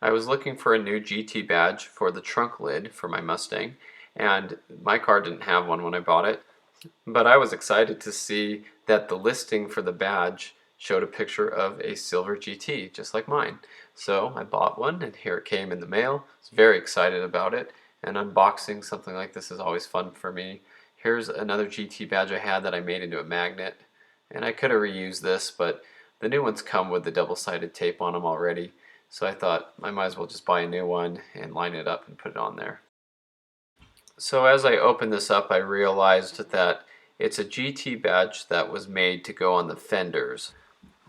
I was looking for a new GT badge for the trunk lid for my Mustang, and my car didn't have one when I bought it, but I was excited to see that the listing for the badge showed a picture of a silver GT, just like mine. So I bought one, and here it came in the mail. I was very excited about it, and unboxing something like this is always fun for me. Here's another GT badge I had that I made into a magnet, and I could have reused this, but the new ones come with the double-sided tape on them already. So I thought I might as well just buy a new one and line it up and put it on there. So as I opened this up, I realized that it's a GT badge that was made to go on the fenders.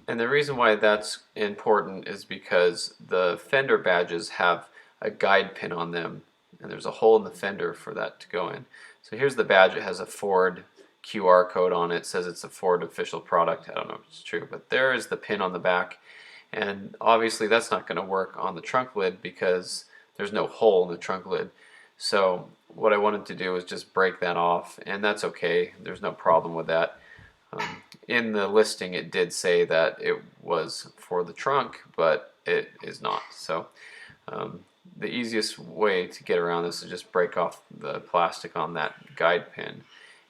And the reason why that's important is because the fender badges have a guide pin on them, and there's a hole in the fender for that to go in. So here's the badge. It has a Ford QR code on it. It says it's a Ford official product. I don't know if it's true, but there is the pin on the back. And obviously that's not going to work on the trunk lid because there's no hole in the trunk lid. So what I wanted to do was just break that off, and that's okay. There's no problem with that. In the listing it did say that it was for the trunk, but it is not. So the easiest way to get around this is just break off the plastic on that guide pin.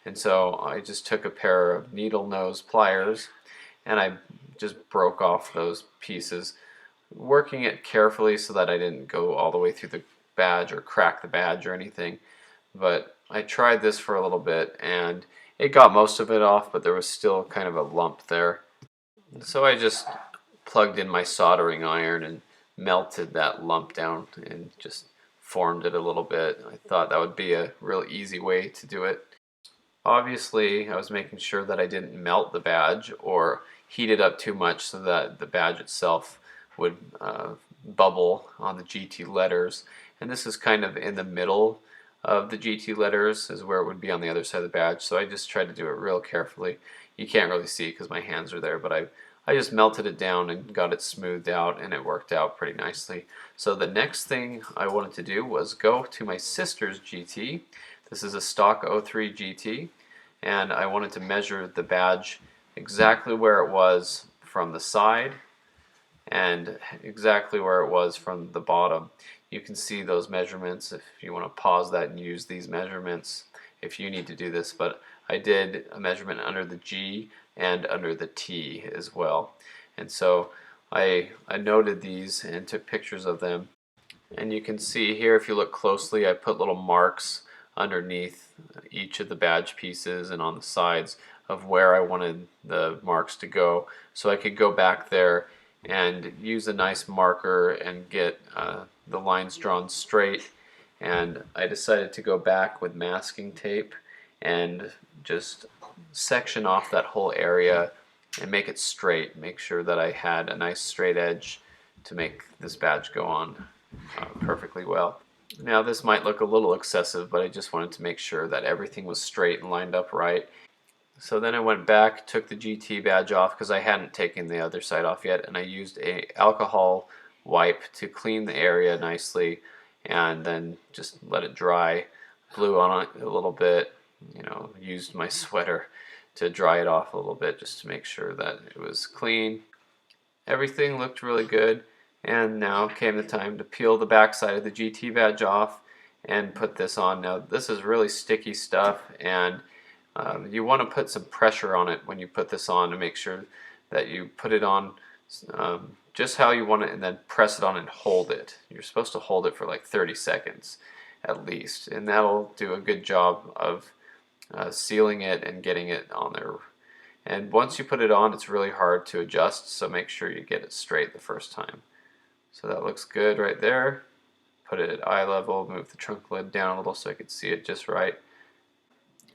And so I just took a pair of needle nose pliers and I just broke off those pieces, working it carefully so that I didn't go all the way through the badge or crack the badge or anything. But I tried this for a little bit and it got most of it off, but there was still kind of a lump there. So I just plugged in my soldering iron and melted that lump down and just formed it a little bit. I thought that would be a real easy way to do it. Obviously, I was making sure that I didn't melt the badge or heat it up too much so that the badge itself would bubble on the GT letters. And this is kind of in the middle of the GT letters is where it would be on the other side of the badge. So I just tried to do it real carefully. You can't really see because my hands are there, but I just melted it down and got it smoothed out, and it worked out pretty nicely. So the next thing I wanted to do was go to my sister's GT. This is a stock 03 GT, and I wanted to measure the badge exactly where it was from the side and exactly where it was from the bottom. You can see those measurements if you want to pause that and use these measurements if you need to do this, but I did a measurement under the G and under the T as well. And so I noted these and took pictures of them. And you can see here, if you look closely, I put little marks underneath each of the badge pieces and on the sides of where I wanted the marks to go, so I could go back there and use a nice marker and get the lines drawn straight. And I decided to go back with masking tape and just section off that whole area and make it straight, make sure that I had a nice straight edge to make this badge go on perfectly well. Now this might look a little excessive, but I just wanted to make sure that everything was straight and lined up right. So then I went back, took the GT badge off because I hadn't taken the other side off yet, and I used a alcohol wipe to clean the area nicely and then just let it dry. Blew on it a little bit, used my sweater to dry it off a little bit just to make sure that it was clean. Everything looked really good, and now came the time to peel the back side of the GT badge off and put this on. Now this is really sticky stuff, and you want to put some pressure on it when you put this on to make sure that you put it on just how you want it, and then press it on and hold it. You're supposed to hold it for like 30 seconds at least, and that'll do a good job of sealing it and getting it on there. And once you put it on, it's really hard to adjust, so make sure you get it straight the first time. So that looks good right there. Put it at eye level, move the trunk lid down a little so I could see it just right.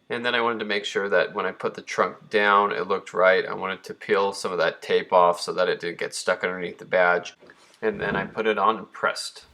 And then I wanted to make sure that when I put the trunk down, it looked right. I wanted to peel some of that tape off so that it didn't get stuck underneath the badge. And then I put it on and pressed.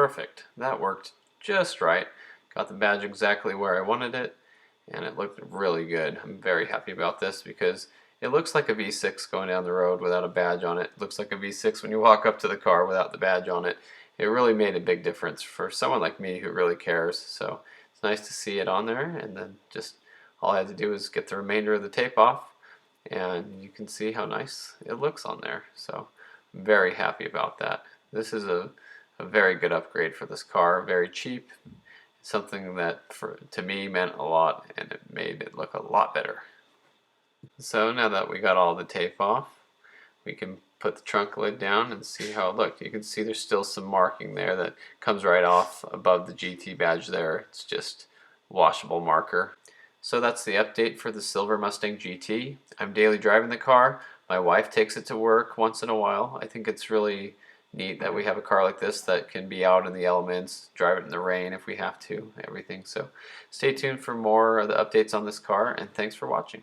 perfect. That worked just right. Got the badge exactly where I wanted it, and it looked really good. I'm very happy about this because it looks like a V6 going down the road without a badge on it. It looks like a V6 when you walk up to the car without the badge on it. It really made a big difference for someone like me who really cares. So it's nice to see it on there, and then just all I had to do is get the remainder of the tape off, and you can see how nice it looks on there. So I'm very happy about that. This is a very good upgrade for this car, very cheap, something that to me meant a lot, and it made it look a lot better. So now that we got all the tape off, we can put the trunk lid down and see how it looked. You can see there's still some marking there that comes right off above the GT badge there. It's just washable marker. So that's the update for the silver Mustang GT. I'm daily driving the car. My wife takes it to work once in a while. I think it's really neat that we have a car like this that can be out in the elements, drive it in the rain if we have to, everything. So stay tuned for more of the updates on this car, and thanks for watching.